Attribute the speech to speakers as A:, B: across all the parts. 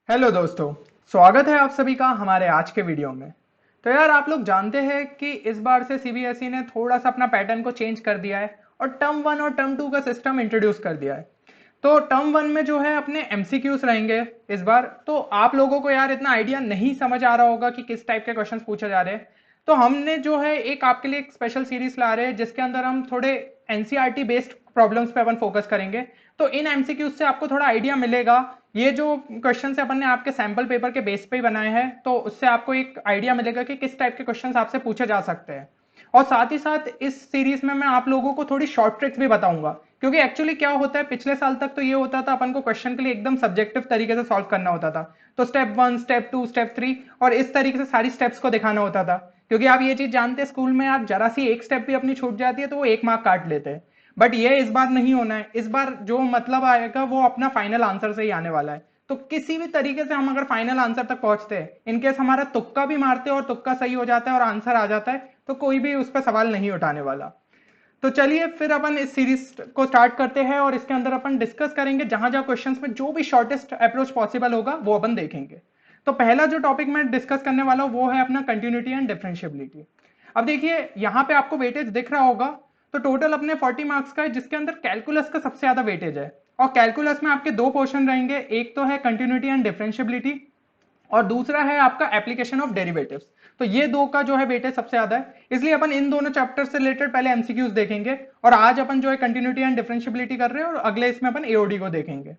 A: Hello दोस्तों। स्वागत है आप सभी का हमारे आज के वीडियो में। तो यार आप लोग जानते हैं कि इस बार से सीबीएसई ने थोड़ा सा अपना पैटर्न को चेंज कर दिया है और टर्म वन और टर्म टू का सिस्टम इंट्रोड्यूस कर दिया है। तो टर्म वन में जो है अपने एमसीक्यूज रहेंगे इस बार। तो आप लोगों को यार इतना आइडिया नहीं समझ आ रहा होगा कि किस टाइप के क्वेश्चंस पूछे जा रहे हैं। तो हमने जो है एक आपके लिए एक स्पेशल सीरीज ला रहे हैं जिसके अंदर हम थोड़े एनसीईआरटी बेस्ड प्रॉब्लम्स पे अपन फोकस करेंगे। तो इन एमसीक्यूज से आपको थोड़ा आइडिया मिलेगा। ये जो क्वेश्चन है अपन ने आपके सैंपल पेपर के बेस पे ही बनाए हैं, तो उससे आपको एक आइडिया मिलेगा कि किस टाइप के क्वेश्चंस आपसे पूछे जा सकते हैं। और साथ ही साथ इस सीरीज में मैं आप लोगों को थोड़ी शॉर्ट ट्रिक्स भी बताऊंगा, क्योंकि एक्चुअली क्या होता है पिछले साल तक तो ये होता था अपन को क्वेश्चन के लिए एकदम सब्जेक्टिव तरीके से सॉल्व करना होता था। तो step one, step two, step three और इस तरीके से सारी स्टेप्स को दिखाना होता था। क्योंकि आप ये चीज जानते हैं, स्कूल में आप जरा सी एक स्टेप भी अपनी छूट जाती है तो वो 1 मार्क काट लेते हैं। बट ये इस बार नहीं होना है। इस बार जो मतलब आएगा वो अपना फाइनल आंसर से ही आने वाला है। तो किसी भी तरीके से हम अगर फाइनल आंसर तक पहुंचते हैं, इनकेस हमारा तुक्का भी मारते हैं और तुक्का सही हो जाता है और आंसर आ जाता है, तो कोई भी उस पर सवाल नहीं उठाने वाला। तो चलिए फिर अपन इस सीरीज को स्टार्ट करते हैं और इसके अंदर अपन डिस्कस करेंगे जहां जहां क्वेश्चंस में जो भी शॉर्टेस्ट अप्रोच पॉसिबल होगा वो अपन देखेंगे। तो पहला जो टॉपिक मैं डिस्कस करने वाला हूं वो है अपना कंटिन्यूटी एंड डिफरेंशियबिलिटी। अब देखिए यहां पे आपको वेटेज दिख रहा होगा। तो टोटल अपने 40 मार्क्स का है जिसके अंदर कैलकुलस का सबसे ज्यादा वेटेज है। और कैलकुलस में आपके दो पोर्शन रहेंगे, एक तो है कंटिन्यूटी एंड डिफरेंशियबिलिटी और दूसरा है आपका एप्लीकेशन ऑफ डेरिवेटिव्स। तो ये दो का जो है वेटेज सबसे ज्यादा है, इसलिए अपन इन दोनों चैप्टर से रिलेटेड पहले एमसीक्यूज देखेंगे। और आज अपन जो है कंटिन्यूटी एंड डिफरेंशियबिलिटी कर रहे हैं और अगले इसमें अपन एओडी को देखेंगे।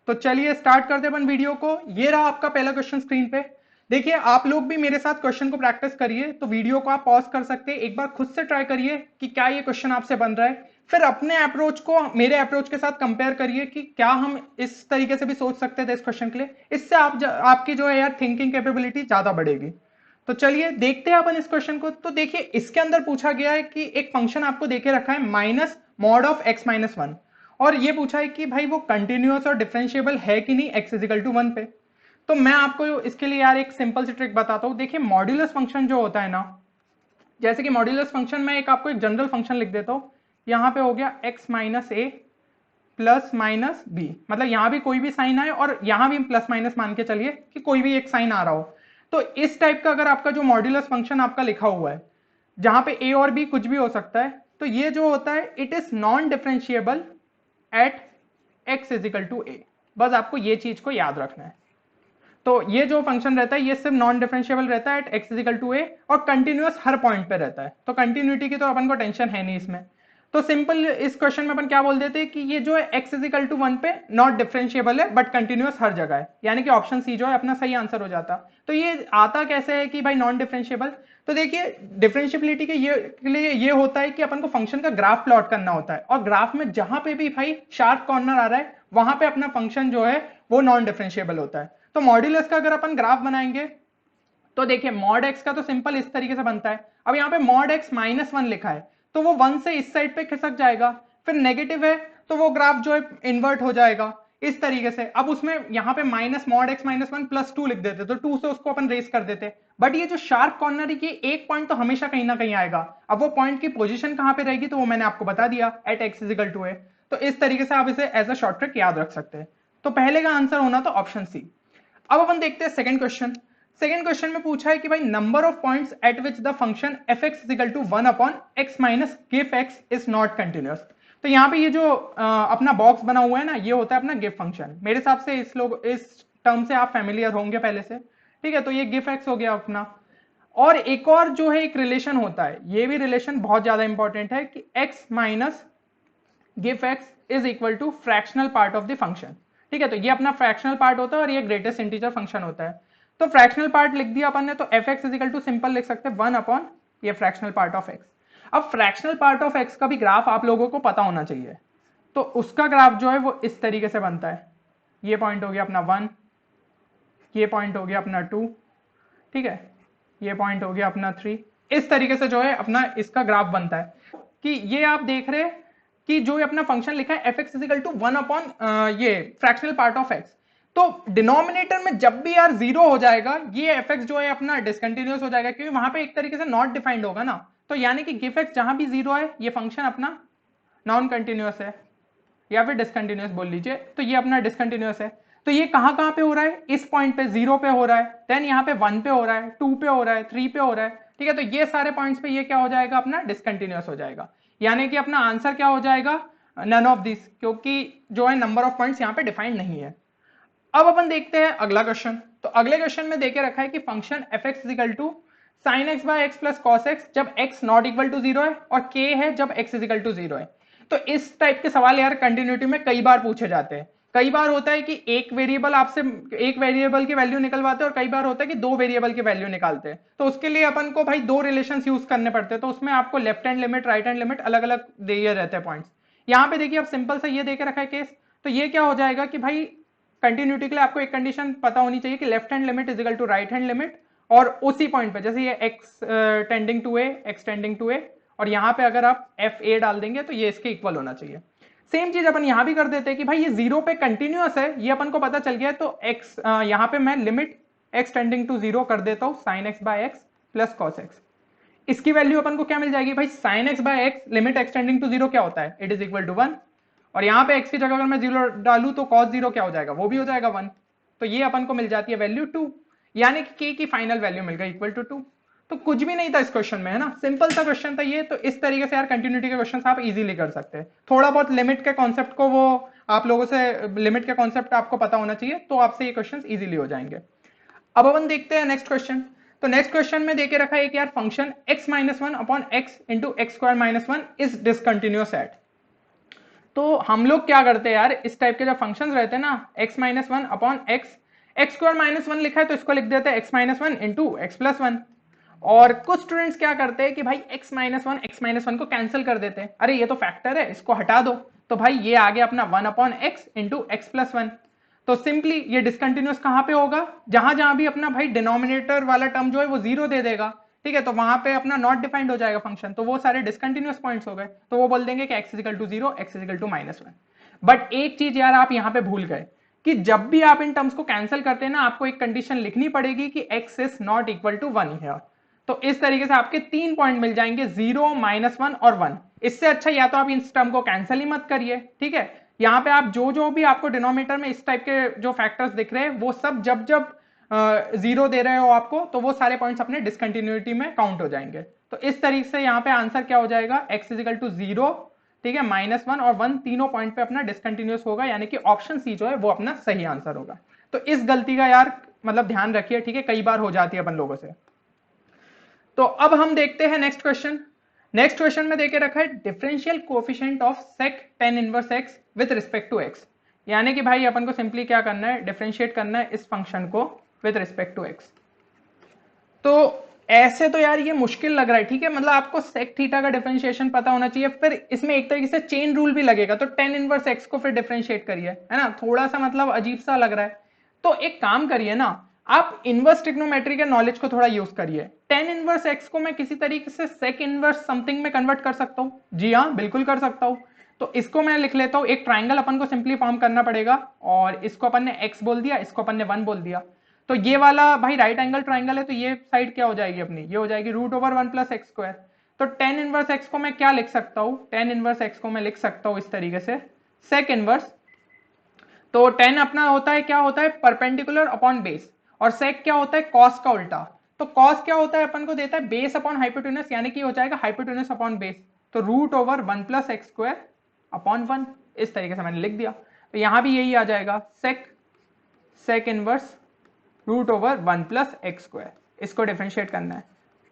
A: तो चलिए स्टार्ट करते हैं अपन वीडियो को। ये रहा आपका पहला क्वेश्चन स्क्रीन पे। देखिए आप लोग भी मेरे साथ क्वेश्चन को प्रैक्टिस करिए, तो वीडियो को आप पॉज कर सकते हैं, एक बार खुद से ट्राई करिए कि क्या ये क्वेश्चन आपसे बन रहा है। फिर अपने अप्रोच को मेरे अप्रोच के साथ कंपेयर करिए कि क्या हम इस तरीके से भी सोच सकते थे इस क्वेश्चन के लिए। इससे आपकी जो है यार थिंकिंग कैपेबिलिटी ज्यादा बढ़ेगी। तो चलिए देखते हैं अपन इस क्वेश्चन को। तो देखिए इसके अंदर पूछा गया है कि एक फंक्शन आपको देके रखा है minus mod of x minus one. और ये पूछा है कि भाई वो कंटिन्यूअस और डिफरेंशिएबल है कि नहीं एक्स इजिकल टू वन पे। तो मैं आपको इसके लिए यार एक सिंपल सी ट्रिक बताता हूं। देखिए मॉड्यूलस फंक्शन जो होता है ना, जैसे कि मॉड्यूलस फंक्शन में एक आपको एक जनरल फंक्शन लिख देता हूं। यहां पे हो गया एक्स माइनस ए प्लस माइनस बी, मतलब यहां भी कोई भी साइन आए और यहां भी प्लस माइनस मान के चलिए कि कोई भी एक साइन आ रहा हो। तो इस टाइप का अगर आपका जो मॉड्यूलस फंक्शन आपका लिखा हुआ है जहां पे ए और बी कुछ भी हो सकता है, तो ये जो होता है it is non differentiable at X is equal to A. बस आपको ये चीज को याद रखना है। तो ये जो फंक्शन रहता है ये सिर्फ नॉन डिफरेंशिएबल रहता है eight X is equal to A और कंटिन्यूअस हर पॉइंट पे रहता है। तो कंटिन्यूटी की तो अपन को टेंशन है नहीं इसमें। तो सिंपल इस क्वेश्चन में अपन क्या बोल देते हैं कि ये जो है एक्स इजिकल टू वन पे नॉट डिफरेंशिएबल है बट कंटिन्यूअस हर जगह है, यानी कि ऑप्शन सी जो है अपना सही आंसर हो जाता। तो ये आता कैसे है कि भाई नॉन डिफरेंशिएबल। तो देखिए डिफरेंशिएबिलिटी के लिए ये होता है कि अपन को फंक्शन का ग्राफ प्लॉट करना होता है और ग्राफ में जहां पे भी भाई शार्प कॉर्नर आ रहा है वहां पे अपना फंक्शन जो है वो नॉन डिफरेंशिएबल होता है। तो मॉड्यूलस का अगर अपन ग्राफ बनाएंगे तो देखिए मॉड एक्स का तो सिंपल इस तरीके से बनता है। अब यहाँ पे मॉड एक्स माइनस वन लिखा है तो वो वन से इस साइड पे खिसक जाएगा। फिर नेगेटिव है तो वो ग्राफ जो है इन्वर्ट हो जाएगा इस तरीके से। अब उसमें यहाँ पे minus mod x minus one plus two लिख देते तो टू से उसको अपन रेस कर देते। बट ये जो शार्प कॉर्नर है ये एक पॉइंट तो हमेशा कहीं ना कहीं आएगा। अब वो पॉइंट की पोजीशन कहां पे रहेगी तो वो मैंने आपको बता दिया एट एक्स इजिकल टू ए। तो इस तरीके से आप इसे एज अ शॉर्ट ट्रिक याद रख सकते हैं। तो पहले का आंसर होना तो ऑप्शन सी। अब अपन देखते हैं सेकंड क्वेश्चन। सेकंड क्वेश्चन में पूछा है कि भाई number of points at which the function F X is equal to one upon X minus GIF X is not continuous. तो यहाँ पे ये जो अपना बॉक्स बना हुआ है ना ये होता है अपना गिफ फंक्शन। मेरे हिसाब से इस टर्म से आप फैमिलियर होंगे पहले से, ठीक है। तो ये गिफ एक्स हो गया अपना। और एक और जो है एक रिलेशन होता है, ये भी रिलेशन बहुत ज्यादा इंपॉर्टेंट है कि X minus GIF X is equal to fractional part of the function. ठीक है, तो ये अपना फ्रैक्शनल पार्ट होता है और ये ग्रेटेस्ट इंटीजर फंक्शन होता है। तो फ्रैक्शनल पार्ट लिख दिया अपन ने, तो F X is equal to simple लिख सकते हैं वन अपॉन ये फ्रैक्शनल पार्ट ऑफ एक्स। अब फ्रैक्शनल पार्ट ऑफ एक्स का भी ग्राफ आप लोगों को पता होना चाहिए। तो उसका ग्राफ जो है वो इस तरीके से बनता है। ये पॉइंट हो गया अपना वन, ये पॉइंट हो गया अपना टू, ठीक है, ये पॉइंट हो गया अपना थ्री। इस तरीके से जो है अपना इसका ग्राफ बनता है कि ये आप देख रहे हैं कि जो अपना फंक्शन लिखा है F X is equal to one upon ये फ्रैक्शनल पार्ट ऑफ एक्स। तो डिनोमिनेटर में जब भी यार जीरो हो जाएगा ये एफ एक्स जो है अपना डिसकंटिन्यूअस हो जाएगा, क्योंकि वहां पे एक तरीके से नॉट डिफाइंड होगा ना। तो यानी कि गिफ एक्स जहां भी जीरो है ये फंक्शन अपना नॉन कंटिन्यूअस है या फिर डिसकंटिन्यूअस बोल लीजिए, तो ये अपना डिसकंटिन्यूअस है। तो ये कहां कहां पे हो रहा है, इस पॉइंट पे 0 पे हो रहा है, देन यहाँ पे 1 पे हो रहा है, 2 पे हो रहा है, 3 पे हो रहा है, ठीक है। तो ये सारे पॉइंट्स पे ये क्या हो जाएगा, अपना डिसकंटिन्यूअस हो जाएगा, यानी कि अपना आंसर क्या हो जाएगा, नन ऑफ दिस, क्योंकि जो है नंबर ऑफ पॉइंट्स यहाँ पे डिफाइंड नहीं है। अब अपन देखते हैं अगला क्वेश्चन। तो अगले क्वेश्चन में देके रखा है कि function F X is equal to sine X by X plus cos X जब एक्स नॉट इक्वल टू 0 है और के है जब एक्स इजिकल टू 0 है। तो इस टाइप के सवाल यार कंटिन्यूटी में कई बार पूछे जाते हैं। कई बार होता है कि एक वेरिएबल आपसे एक वेरिएबल की वैल्यू निकलवाते हैं और कई बार होता है कि दो वेरिएबल की वैल्यू निकालते हैं। तो उसके लिए अपन को भाई दो रिलेशंस यूज करने पड़ते हैं। तो उसमें आपको left hand limit right hand limit अलग अलग दिए रहते हैं पॉइंट्स। यहाँ पे देखिए अब सिंपल सा ये देके रखा है केस। तो ये क्या हो जाएगा कि भाई कंटिन्यूटी के लिए आपको एक कंडीशन पता होनी चाहिए कि left hand limit is equal to right hand limit, और उसी पॉइंट पे जैसे ये x tending to A, x tending to A, और यहाँ पे अगर आप एफ ए डाल देंगे तो ये इसके इक्वल होना चाहिए। सेम चीज अपन यहां भी कर देते हैं कि भाई ये 0 पे कंटिन्यूअस है, ये अपन को पता चल गया है। तो x यहाँ पे मैं लिमिट x टेंडिंग टू 0 कर देता हूं sine X by X plus cos X. इसकी वैल्यू अपन को क्या मिल जाएगी भाई, sine X by X limit x tending to 0 क्या होता है, इट इज इक्वल टू 1, और यहाँ पे x की जगह अगर मैं 0 डालू तो cos 0 क्या हो जाएगा, वो भी हो जाएगा 1। तो ये अपन को मिल जाती है वैल्यू 2, यानी कि k की फाइनल वैल्यू मिल गई इक्वल टू 2। तो कुछ भी नहीं था इस क्वेश्चन में, है ना, सिंपल सा क्वेश्चन था ये। तो इस तरीके से यार कंटिन्यूटी के क्वेश्चन आप इजीली कर सकते हैं। थोड़ा बहुत लिमिट के कॉन्सेप्ट को वो आप लोगों से लिमिट के कॉन्सेप्ट आपको पता होना चाहिए, तो आपसे ये क्वेश्चन इजीली हो जाएंगे। अब अपन देखते हैं नेक्स्ट क्वेश्चन। तो नेक्स्ट क्वेश्चन में देके रखा है कि यार function x minus one upon X into X square minus one is discontinuous at. तो हम लोग क्या करते हैं यार, इस टाइप के जो फंक्शंस रहते हैं ना, x minus one upon x, x square minus one लिखा है तो इसको लिख देते हैं x minus one into x plus one. और कुछ स्टूडेंट्स क्या करते हैं कि भाई x माइनस वन को कैंसिल कर देते हैं, अरे ये तो फैक्टर है इसको हटा दो, तो भाई ये आ गया अपना 1 upon X into x plus one. तो सिंपली ये डिसकंटिन्यूअस कहां पे होगा, जहां जहां भी अपना भाई डिनोमिनेटर वाला टर्म जो है वो 0 दे देगा, ठीक है, तो वहां पे अपना नॉट डिफाइंड हो जाएगा फंक्शन, तो वो सारे डिसकंटिन्यूअस पॉइंट्स हो गए। तो वो बोल देंगे कि x is equal to 0, x is equal to minus one. But एक चीज यार आप यहां पे भूल गए कि जब भी आप इन टर्म्स को कैंसिल करते हैं ना, आपको एक कंडीशन लिखनी पड़ेगी कि x is not equal to 1 here. तो इस तरीके से आपके 3 पॉइंट मिल जाएंगे, 0, माइनस वन और 1। इससे अच्छा या तो आप इस टर्म को कैंसिल ही मत करिए, ठीक है। यहाँ पे आप जो जो भी आपको डिनोमिनेटर में इस टाइप के जो फैक्टर्स दिख रहे हैं वो सब जब जब 0 दे रहे हो आपको, तो वो सारे पॉइंट्स अपने डिसकंटिन्यूटी में काउंट हो जाएंगे। तो इस तरीके से यहाँ पे आंसर क्या हो जाएगा, x इजिकल टू 0, ठीक है, माइनस वन और 1 तीनों पॉइंट पे अपना डिसकंटिन्यूअस होगा, यानी कि ऑप्शन सी जो है वो अपना सही आंसर होगा। तो इस गलती का यार मतलब ध्यान रखिए, ठीक है, कई बार हो जाती है अपन लोगों से। तो अब हम देखते हैं नेक्स्ट क्वेश्चन। नेक्स्ट क्वेश्चन में देके रखा है differential coefficient of sec tan inverse x with respect to x, यानी कि भाई अपन को सिंपली क्या करना है, डिफरेंशिएट करना है इस फंक्शन को विद रिस्पेक्ट टू x। तो ऐसे तो यार ये मुश्किल लग रहा है, ठीक है, मतलब आपको सेक थीटा का डिफरेंशिएशन पता होना चाहिए, फिर इसमें एक तरीके से चेन रूल भी लगेगा, तो tan इनवर्स x को फिर डिफरेंशिएट करिए, है ना, थोड़ा सा मतलब अजीब सा लग रहा है। तो एक काम करिए ना, आप इनवर्स ट्रिग्नोमेट्री के नॉलेज को थोड़ा यूज करिए। tan इनवर्स x को मैं किसी तरीके से सेक इनवर्स समथिंग में कन्वर्ट कर सकता हूँ, जी हाँ बिल्कुल कर सकता हूँ। तो इसको मैं लिख लेता हूँ, एक ट्राइंगल अपन को सिंपली फॉर्म करना पड़ेगा, और इसको अपन ने x बोल दिया, इसको अपन ने 1 बोल दिया। तो ये वाला भाई राइट एंगल ट्राइंगल है, तो ये साइड क्या हो जाएगी अपनी, ये हो जाएगी root over 1 plus X square. तो tan इनवर्स x को मैं क्या लिख सकता हूँ, tan इनवर्स x को मैं लिख सकता हूँ इस तरीके से, सेक इनवर्स। तो tan अपना होता है, क्या होता है, परपेंडिकुलर अपॉन बेस, और सेक क्या होता है, कॉस का उल्टा। तो कॉस क्या होता है, अपन को देता है बेस अपॉन हाइपोटेनस, यानी कि हो जाएगा हाइपोटेनस अपॉन बेस, तो root over 1 plus X square upon 1। इस तरीके से मैंने लिख दिया। तो यहां भी यही आ जाएगा, sec inverse root over 1 plus X square, इसको डिफरेंशिएट करना है।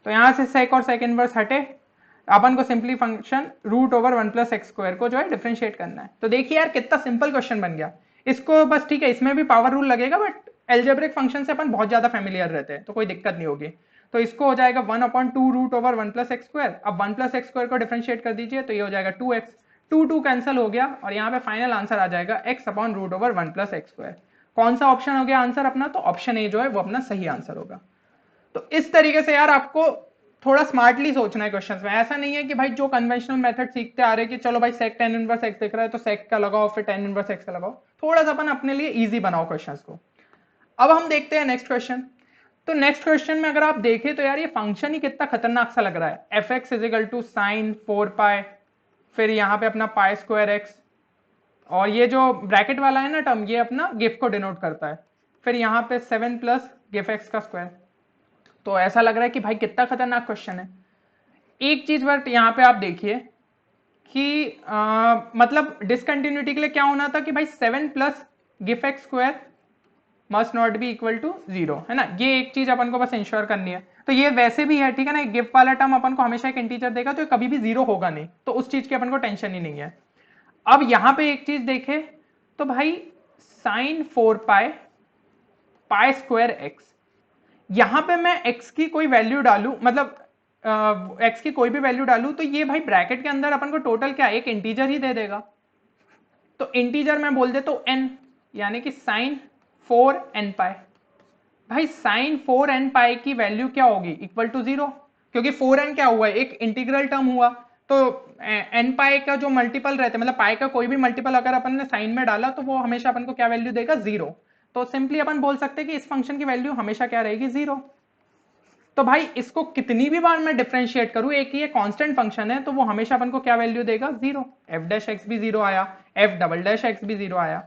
A: तो यहां से सेक और सेक इनवर्स हटे, अपन को simply function root over 1 plus X square को जो है डिफरेंशिएट करना है। तो देखिए यार कितना सिंपल क्वेश्चन बन गया। इसको बस, ठीक है, इसमें भी पावर रूल लगेगा, बट एल्जेब्रिक फंक्शन से अपन बहुत ज्यादा फेमिलियर रहते हैं, तो कोई दिक्कत नहीं होगी। तो इसको हो जाएगा 1 upon 2 root over 1 plus X square. अब 1 प्लस एक्स स्क्वायर को डिफरेंशिएट कर दीजिए, तो ये हो जाएगा 2x, 2 कैंसिल हो गया, और यहाँ पे फाइनल आंसर आ जाएगा x upon root over 1 plus X square. कौन सा ऑप्शन हो गया आंसर अपना, तो ऑप्शन ए जो है वो अपना सही आंसर होगा। तो इस तरीके से यार आपको थोड़ा स्मार्टली सोचना है क्वेश्चंस में। ऐसा नहीं है कि भाई जो कन्वेंशनल मेथड सीखते आ रहे कि चलो भाई सेक tan इनवर्स x दिख रहा है तो सेक का लगाओ, फिर tan इनवर्स x का लगाओ। थोड़ा सा अपन अपने लिए इजी बनाओ क्वेश्चंस को। अब हम देखते हैं नेक्स्ट क्वेश्चन। तो नेक्स्ट क्वेश्चन में अगर आप देखें तो यार ये फंक्शन ही कितना खतरनाक सा लग रहा है, F X is equal to sine 4 pi, फिर यहाँ पे अपना पाई स्क्वायर एक्स, और ये जो ब्रैकेट वाला है ना टर्म, ये अपना गिफ को डिनोट करता है। फिर यहाँ पे 7 प्लस गिफ एक्स का स्क्वायर। तो ऐसा लग रहा है कि भाई कितना खतरनाक क्वेश्चन है। एक चीज बट यहाँ पे आप देखिए कि मतलब डिसकंटिन्यूटी के लिए क्या होना था कि भाई 7 plus GIF X square must not be equal to 0, है ना। ये एक चीज अपन को बस इंश्योर करनी है। तो ये वैसे भी है, ठीक है ना, गिफ वाला टर्म अपन को हमेशा एक इंटीजर देगा, तो कभी भी 0 होगा नहीं, तो उस चीज की अपन को टेंशन ही नहीं है। अब यहां पे एक चीज देखे तो भाई साइन 4 पाई पाई स्क्वायर एक्स, यहां पे मैं x की कोई वैल्यू डालू, मतलब x की कोई भी वैल्यू डालू, तो ये भाई ब्रैकेट के अंदर अपन को टोटल क्या एक इंटीजर ही दे देगा। तो इंटीजर मैं बोल देता हूं n, यानी कि साइन 4n पाई। भाई साइन 4n पाई की वैल्यू क्या होगी, इक्वल टू 0, क्योंकि 4n क्या हुआ है, एक इंटीग्रल टर्म हुआ। तो n पाई का जो मल्टीपल रहता है, मतलब पाई का कोई भी मल्टीपल अगर अपन ने साइन में डाला तो वो हमेशा अपन को क्या वैल्यू देगा, 0। तो सिंपली अपन बोल सकते हैं कि इस फंक्शन की वैल्यू हमेशा क्या रहेगी, 0। तो भाई इसको कितनी भी बार मैं डिफरेंशिएट करूं, एक ये कांस्टेंट फंक्शन है, तो वो हमेशा अपन को क्या वैल्यू देगा, 0। एफ डैश एक्स भी 0 आया, एफ डबल डैश एक्स भी 0 आया।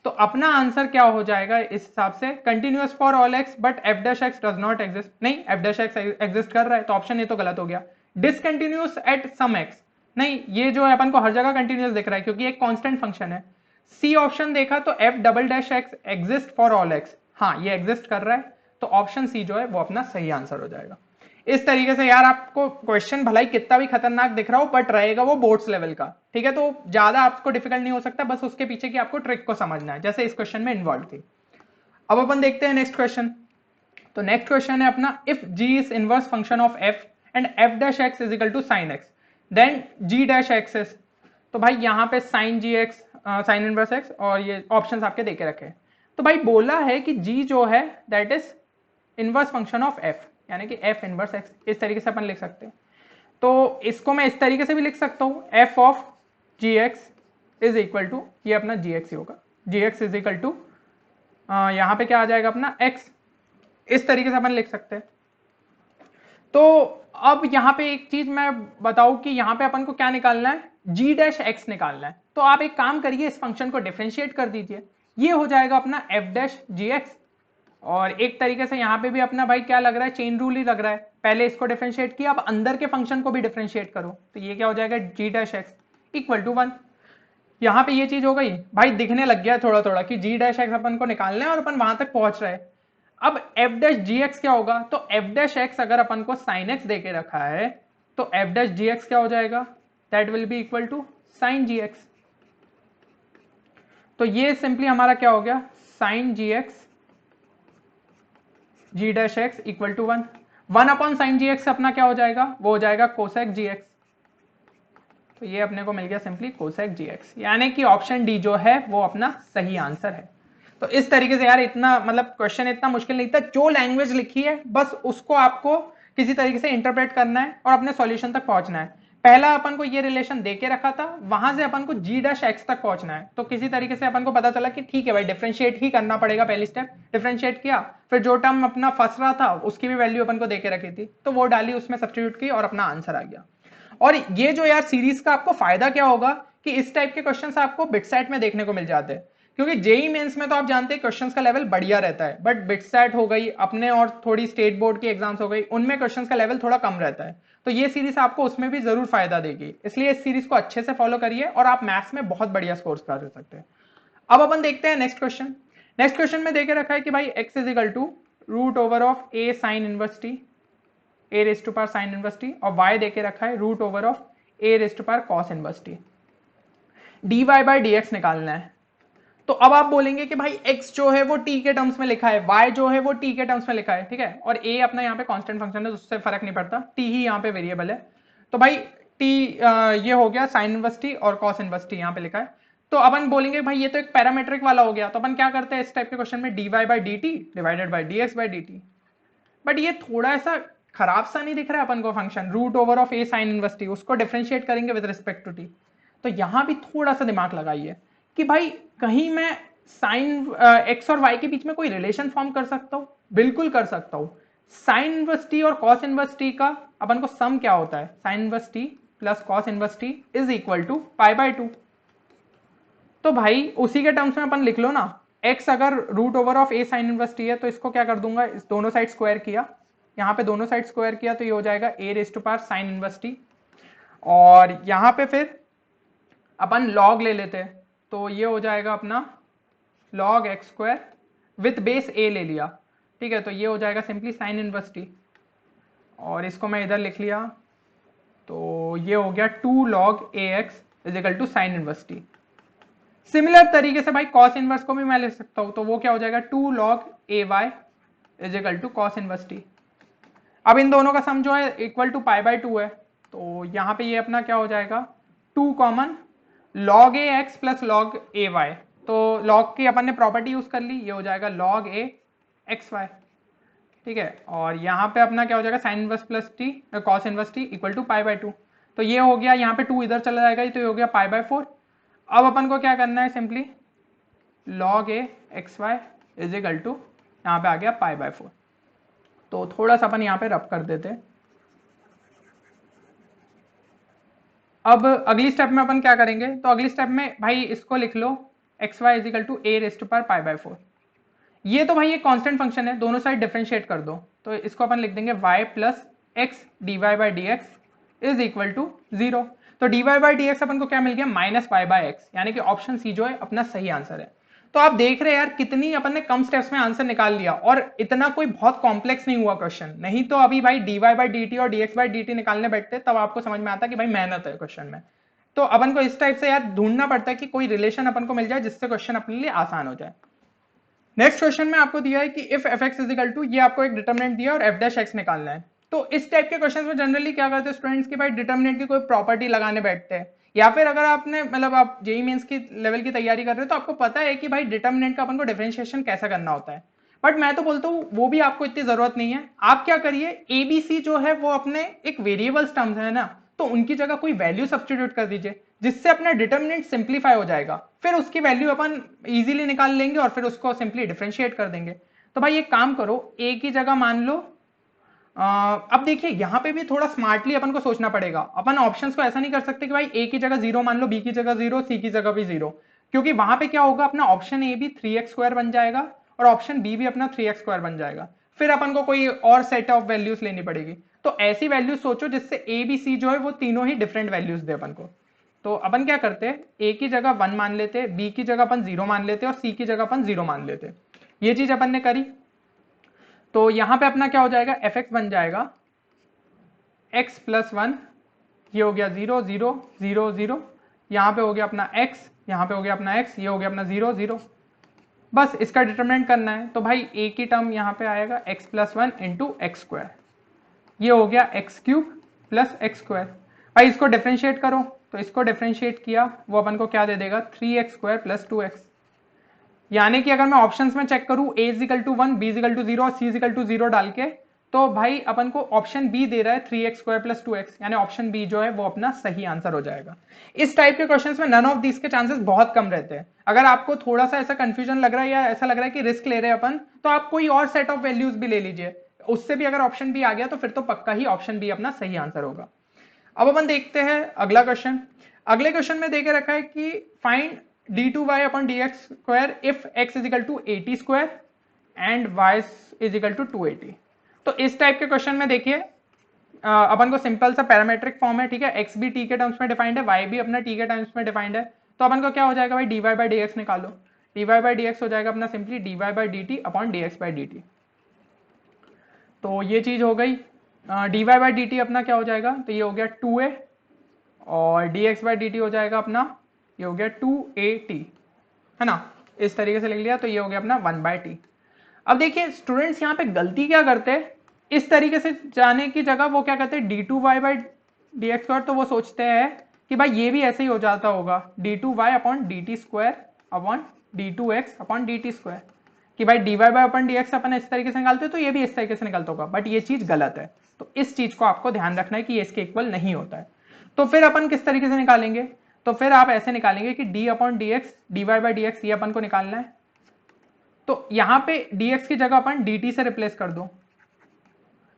A: तो अपना आंसर क्या हो जाएगा इस हिसाब से, continuous for all x but F dash x does not exist. नहीं, एफ डैश एक्स एग्जिस्ट कर रहा है, तो ऑप्शन ये तो गलत हो गया। डिसकंटिन्यूअस एट सम एक्स, नहीं, ये जो है अपन को हर जगह कंटिन्यूअस दिख रहा है क्योंकि एक कांस्टेंट फंक्शन है। सी ऑप्शन देखा तो F double dash x exist for all x, हाँ ये एग्जिस्ट कर रहा है, तो ऑप्शन सी जो है वो अपना सही आंसर हो जाएगा। इस तरीके से यार आपको क्वेश्चन भलाई कितना भी खतरनाक दिख रहा हो बट रहेगा वो बोर्ड्स लेवल का, ठीक है। तो ज्यादा आपको डिफिकल्ट नहीं हो सकता, बस उसके पीछे की आपको ट्रिक को समझना है, जैसे इस क्वेश्चन में इन्वॉल्व थी। अब अपन देखते हैं नेक्स्ट क्वेश्चन। तो नेक्स्ट क्वेश्चन है अपना, if G is inverse function of F and F dash X is equal to sine X then G dash X is. तो भाई यहाँ पे sine G X, sine inverse X, और ये options आपके देके रखे हैं। तो भाई बोला है कि जी जो है that is inverse function of F, यानी कि एफ इनवर्स एक्स, इस तरीके से अपन लिख सकते हैं। तो इसको मैं इस तरीके से भी लिख सकता हूं, F of G X is equal to, ये अपना जी एक्स ही होगा, G X is equal to यहां पे क्या आ जाएगा अपना एक्स, इस तरीके से अपन लिख सकते हैं। तो अब यहां पे एक चीज मैं बताऊं कि यहां पे अपन को क्या निकालना है, जी डैश एक्स निकालना है। तो आप एक काम करिए, इस फंक्शन को डिफरेंशिएट कर दीजिए, ये हो जाएगा अपना एफ डैश जी एक्स। और एक तरीके से यहां पे भी अपना भाई क्या लग रहा है, चेन रूल ही लग रहा है, पहले इसको डिफरेंशिएट किया, अब अंदर के फंक्शन को भी डिफरेंशिएट करो, तो ये क्या हो जाएगा, जी डैश एक्स इक्वल टू 1। यहां पे ये चीज हो गई भाई, दिखने लग गया थोड़ा थोड़ा कि जी डैश एक्स अपन को निकालना है और अपन वहां तक पहुंच रहे हैं। अब एफ डैश जी एक्स क्या होगा, तो एफ डैश एक्स अगर अपन को साइन एक्स देके रखा है तो एफ डैश जी एक्स क्या हो जाएगा, that will be equal to sine G X. तो ये सिंपली हमारा क्या हो गया, sine G X G dash X equal to 1, 1 upon sine G X अपना क्या हो जाएगा, वो हो जाएगा कोसेक जी एक्स। तो ये अपने को मिल गया सिंपली कोसेक जी एक्स, यानी कि ऑप्शन डी जो है वो अपना सही आंसर है। तो इस तरीके से यार इतना मतलब क्वेश्चन इतना मुश्किल नहीं था, जो लैंग्वेज लिखी है बस उसको आपको किसी तरीके से इंटरप्रेट करना है और अपने सॉल्यूशन तक पहुंचना है। पहला अपन को ये रिलेशन देके रखा था, वहां से अपन को जी डैश एक्स तक पहुंचना है, तो किसी तरीके से अपन को पता चला कि ठीक है भाई डिफरेंशिएट ही करना पड़ेगा, पहली स्टेप डिफरेंशिएट किया, फिर जो टर्म अपना फंस रहा था उसकी भी वैल्यू अपन को देके रखी थी, तो वो डाली उसमें सब्स्टिट्यूट की और अपना आंसर आ गया। और ये जो यार सीरीज का आपको फायदा क्या होगा कि इस टाइप के क्वेश्चंस आपको बिटसेट में देखने को मिल जाते हैं, क्योंकि जेई मेंस में तो आप जानते हैं क्वेश्चंस का लेवल बढ़िया रहता है, बट बिटसेट हो गई अपने और थोड़ी स्टेट बोर्ड की एग्जाम्स हो गई, उनमें क्वेश्चंस का लेवल थोड़ा कम रहता है। तो ये सीरीज आपको उसमें भी जरूर फायदा देगी, इसलिए इस सीरीज को अच्छे से फॉलो करिए और आप मैथ्स में बहुत बढ़िया स्कोर्स कर सकते हैं। अब अपन देखते हैं नेक्स्ट क्वेश्चन। नेक्स्ट क्वेश्चन में देके रखा है कि भाई X is equal to root over of A sine inverse T, A raise to power sine inverse T, और y देके रखा है root over of A raise to power cos inverse T. dy by D X निकालना है। तो अब आप बोलेंगे कि भाई x जो है वो t के टर्म्स में लिखा है, y जो है वो t के टर्म्स में लिखा है, ठीक है, और a अपना यहाँ पे कांस्टेंट फंक्शन है, उससे फर्क नहीं पड़ता, t ही यहाँ पे वेरिएबल है। तो भाई t ये हो गया साइन इनवर्स टी और कॉस इनवर्स टी यहाँ पे लिखा है। तो अपन बोलेंगे भाई ये तो एक पैरामेट्रिक वाला हो गया, तो अपन क्या करते हैं इस टाइप के क्वेश्चन में, dy by D T divided by D X by D T. But ये थोड़ा ऐसा खराब सा नहीं दिख रहा है अपन को, function root over of A sine inverse T, उसको डिफरेंशिएट करेंगे विद रिस्पेक्ट टू टी। तो यहां भी थोड़ा सा दिमाग लगाइए कि भाई कहीं मैं साइन एक्स और वाई के बीच में कोई रिलेशन फॉर्म कर सकता हूं, बिल्कुल कर सकता हूं। साइन इनवर्स टी और कॉस इनवर्स टी का अपन को सम क्या होता है, sine inverse T plus cos inverse T is equal to pi by 2। तो भाई उसी के टर्म्स में अपन लिख लो ना, x अगर root over of a sine inverse t है तो इसको क्या कर दूंगा, इस दोनों साइड स्क्वायर किया, यहाँ पे दोनों साइड स्क्वायर किया तो ये हो जाएगा a raise to power sine inverse t। और यहाँ पे फिर अपन log ले लेते हैं तो ये हो जाएगा अपना log x square with base a ले लिया, ठीक है, तो ये हो जाएगा सिंपली साइन इनवर्स t। और इसको मैं इधर लिख लिया तो ये हो गया 2 log ax is equal to sine inverse t। Similar तरीके से भाई कॉस इनवर्स को भी मैं ले सकता हूं, तो वो क्या हो जाएगा 2 log ay is equal to cos inverse t। अब इन दोनों का सम जो है इक्वल टू पाई बाय 2 है, तो यहां पे ये अपना क्या हो जाएगा 2 common log a x plus log a y, तो log की अपन ने प्रॉपर्टी यूज कर ली, ये हो जाएगा log a x y, ठीक है। और यहाँ पे अपना क्या हो जाएगा sine inverse plus T cos inverse T equal to pi by 2, तो ये हो गया, यहाँ पे 2 इधर चला जाएगा तो ये हो गया पाई बाय 4। अब अपन को क्या करना है, simply log a X Y is equal to यहाँ पे आ गया पाई बाय 4। तो थोड़ा सा अपन यहाँ पे रब कर देते। अब अगली स्टेप में अपन क्या करेंगे, तो अगली स्टेप में भाई इसको लिख लो X Y is equal to A raised पर पाई बाय 4। ये तो भाई एक कांस्टेंट फंक्शन है, दोनों साइड डिफरेंशिएट कर दो, तो इसको अपन लिख देंगे y plus X D Y by D X is equal to 0। तो D Y by D X अपन को क्या मिल गया माइनस वाई बाय एक्स, यानी कि ऑप्शन सी जो है अपना सही आंसर है। तो आप देख रहे हैं यार कितनी अपन ने कम स्टेप्स में आंसर निकाल लिया, और इतना कोई बहुत कॉम्प्लेक्स नहीं हुआ क्वेश्चन। नहीं तो अभी भाई D Y by D T और D X by D T निकालने बैठते तब आपको समझ में आता कि भाई मेहनत है क्वेश्चन में। तो अपन को इस टाइप से यार ढूंढना पड़ता है कि कोई रिलेशन अपन को मिल जाए जिससे क्वेश्चन अपने लिए आसान हो जाए। नेक्स्ट क्वेश्चन में आपको दिया है कि if F X is equal to, ये आपको एक डिटरमिनेंट दिया और एफ डैश एक्स निकालना है। तो इस टाइप के क्वेश्चन में जनरली क्या करते हैं स्टूडेंट्स की भाई डिटरमिनेंट की कोई प्रॉपर्टी लगाने बैठते हैं, या फिर अगर आपने मतलब आप जेई मेंस की लेवल की तैयारी कर रहे हो तो आपको पता है कि भाई डिटरमिनेंट का अपन को डिफरेंशिएशन कैसा करना होता है। बट मैं तो बोलता हूँ वो भी आपको इतनी जरूरत नहीं है। आप क्या करिए, एबीसी जो है वो अपने एक वेरिएबल्स टर्म्स है ना, तो उनकी जगह कोई वैल्यू सब्स्टिट्यूट कर दीजिए, जिससे अपना डिटरमिनेंट सिंप्लीफाई हो जाएगा। फिर उसकी वैल्यू अपन इजीली निकाल लेंगे और फिर उसको सिंपली डिफरेंशिएट कर देंगे। तो भाई एक काम करो, ए की जगह मान लो अब देखिए यहां पे भी थोड़ा स्मार्टली अपन को सोचना पड़ेगा। अपन ऑप्शंस को ऐसा नहीं कर सकते कि भाई ए की जगह 0 मान लो, बी की जगह 0, सी की जगह भी 0, क्योंकि वहां पे क्या होगा अपना ऑप्शन ए भी 3x² बन जाएगा और ऑप्शन बी भी अपना 3x² बन जाएगा। फिर अपन को कोई और सेट ऑफ वैल्यूज लेनी पड़ेगी। तो ऐसी वैल्यूज सोचो जिससे ए बी सी जो है वो तीनों ही डिफरेंट वैल्यूज दे अपन को। तो अपन क्या करते हैं, ए की जगह 1 मान लेते, बी की जगह अपन 0 मान लेते और सी की जगह अपन 0 मान लेते। ये चीज अपन ने करी, तो यहां पे अपना क्या हो जाएगा एफ एक्स बन जाएगा x प्लस 1, ये हो गया 0 0 0 0, यहां पे हो गया अपना x, यहां पे हो गया अपना x, ये हो गया अपना 0 0। बस इसका डिटरमिनेंट करना है, तो भाई a की टर्म यहां पे आएगा x plus 1 into X square, ये हो गया x cube plus X square. भाई इसको डिफरेंशिएट करो, तो इसको डिफरेंशिएट किया वो अपन को क्या दे देगा 3x स्क्वायर प्लस 2x। यानी कि अगर मैं ऑप्शंस में चेक करूं a is equal to 1, b is equal to 0 और c इजिकल टू 0 डाल के, तो भाई अपन को ऑप्शन बी दे रहा है 3x स्क्वायर प्लस 2x, यानी ऑप्शन बी जो है वो अपना सही आंसर हो जाएगा। इस टाइप के क्वेश्चंस में नन ऑफ दिस के चांसेस बहुत कम रहते हैं। अगर आपको थोड़ा सा ऐसा कंफ्यूजन लग रहा है या ऐसा लग रहा है कि रिस्क ले रहे हैं अपन, तो आप कोई और सेट ऑफ वैल्यूज भी ले लीजिए, उससे भी अगर ऑप्शन बी आ गया तो फिर तो पक्का ही ऑप्शन बी अपना सही आंसर होगा। अब अपन देखते हैं अगला क्वेश्चन। अगले क्वेश्चन में देके रखा है कि find d2y upon dx square if x is equal to 80 square and y is equal to 280। तो इस टाइप के क्वेश्चन में देखिए अपन को सिंपल सा पैरामेट्रिक फॉर्म है, ठीक है, x भी t के टर्म्स में डिफाइंड है, y भी अपना t के टर्म्स में डिफाइंड है। तो अपन को क्या हो जाएगा भाई dy बाई dx निकालो, dy बाई dx हो जाएगा अपना simply dy by dt upon dx by dt। तो ये चीज हो गई, dy बाई dt अपना क्या हो जाएगा, तो ये हो गया 2a और dx बाई dt हो जाएगा अपना, ये हो गया 2at, है ना, इस तरीके से लिख लिया, तो ये हो गया अपना 1/t। अब देखिए स्टूडेंट्स यहाँ पे गलती क्या करते हैं, इस तरीके से जाने की जगह वो क्या करते हैं d2y बाई dx स्क्वायर, तो वो सोचते हैं कि भाई ये भी ऐसे ही हो जाता होगा d2y upon dt square upon d2x upon dt square, कि भाई dy बाई अपॉन dx अपन इस तरीके से निकालते हैं तो ये भी इस तरीके से निकलता होगा, बट ये चीज गलत है। तो इस चीज को आपको ध्यान रखना है कि ये इसके इक्वल नहीं होता है। तो फिर अपन किस तरीके से निकालेंगे, तो फिर आप ऐसे निकालेंगे कि d upon D X D Y by D X ये अपन को निकालना है। तो यहां पे dx की जगह अपन dt से रिप्लेस कर दो।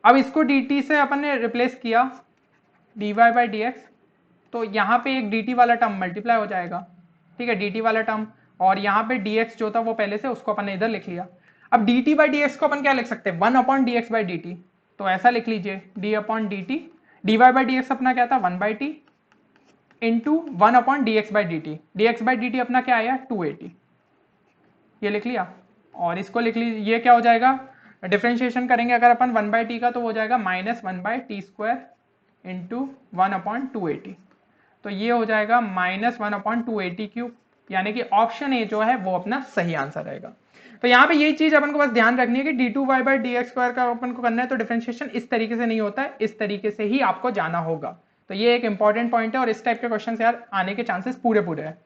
A: अब इसको dt से अपन ने रिप्लेस किया dy बाई डी एक्स, तो यहां पे एक dt वाला टर्म मल्टीप्लाई हो जाएगा, ठीक है, dt वाला टर्म, और यहाँ पे dx जो था वो पहले से उसको अपन ने इधर लिख लिया। अब dt बाई dx को अपन क्या लिख सकते हैं, 1 अपॉन dx बाई dt, तो ऐसा लिख लीजिए d upon dt, dy by dx अपना क्या था 1 by T into 1 upon dx by dt, dx by dt अपना क्या आया 280, ये लिख लिया। और इसको लिख लीजिए, ये क्या हो जाएगा, डिफ्रेंशिएशन करेंगे अगर अपन 1 बाई टी का तो वो हो जाएगा minus 1 by T square into 1 upon 280, तो ये हो जाएगा माइनस 1 अपॉन 280 क्यूब, यानी कि ऑप्शन ए जो है वो अपना सही आंसर रहेगा। तो यहाँ पे यही चीज अपन को बस ध्यान रखनी है कि D two Y by D X square का अपन को करना है तो डिफरेंशिएशन इस तरीके से नहीं होता है, इस तरीके से ही आपको जाना होगा। तो ये एक इंपॉर्टेंट पॉइंट है और इस टाइप के क्वेश्चन यार आने के चांसेस पूरे पूरे हैं।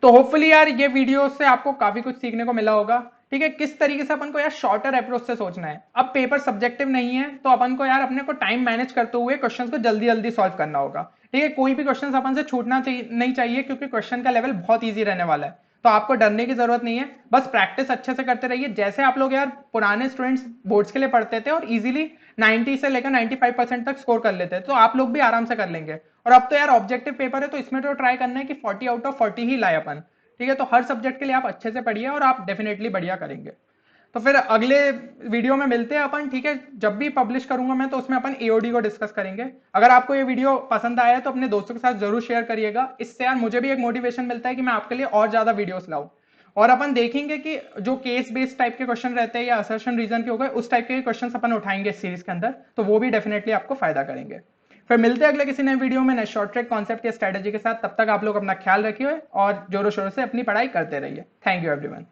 A: तो होपफुली यार ये वीडियो से आपको काफी कुछ सीखने को मिला होगा। ठीक है, किस तरीके से अपन को यार शॉर्टर अप्रोच से सोचना है। अब पेपर सब्जेक्टिव नहीं है तो अपन को यार अपने को टाइम मैनेज करते हुए क्वेश्चंस को जल्दी जल्दी सॉल्व करना होगा। ठीक है, कोई भी क्वेश्चन अपन से छूटना नहीं चाहिए क्योंकि क्वेश्चन का लेवल बहुत ईजी रहने वाला है। तो आपको डरने की जरूरत नहीं है, बस प्रैक्टिस अच्छे से करते रहिए। जैसे आप लोग यार पुराने स्टूडेंट्स बोर्ड्स के लिए पढ़ते थे और इजीली 90 से लेकर 95% तक स्कोर कर लेते हैं, तो आप लोग भी आराम से कर लेंगे। और अब तो यार ऑब्जेक्टिव पेपर है तो इसमें तो ट्राई करना है कि 40 आउट ऑफ 40 ही लाए अपन। ठीक है, तो हर सब्जेक्ट के लिए आप अच्छे से पढ़िए और आप डेफिनेटली बढ़िया करेंगे। तो फिर अगले वीडियो में मिलते हैं अपन। ठीक है, जब भी पब्लिश करूंगा मैं तो उसमें अपन एओडी को डिस्कस करेंगे। अगर आपको ये वीडियो पसंद आया है तो अपने दोस्तों के साथ जरूर शेयर करिएगा, इससे यार मुझे भी एक मोटिवेशन मिलता है कि मैं आपके लिए और ज्यादा वीडियोस लाऊं। और अपन देखेंगे कि जो केस बेस्ड टाइप के क्वेश्चन रहते हैं या असर्शन रीजन के हो गए उस टाइप के क्वेश्चन अपन उठाएंगे इस सीरीज के अंदर, तो वो भी डेफिनेटली आपको फायदा करेंगे। फिर मिलते हैं अगले किसी नए वीडियो में नए शॉर्ट ट्रैक कॉन्सेप्ट या स्ट्रेटेजी के साथ। तब तक आप लोग अपना ख्याल रखिए और जोरों शोरों से अपनी पढ़ाई करते रहिए। Thank you everyone.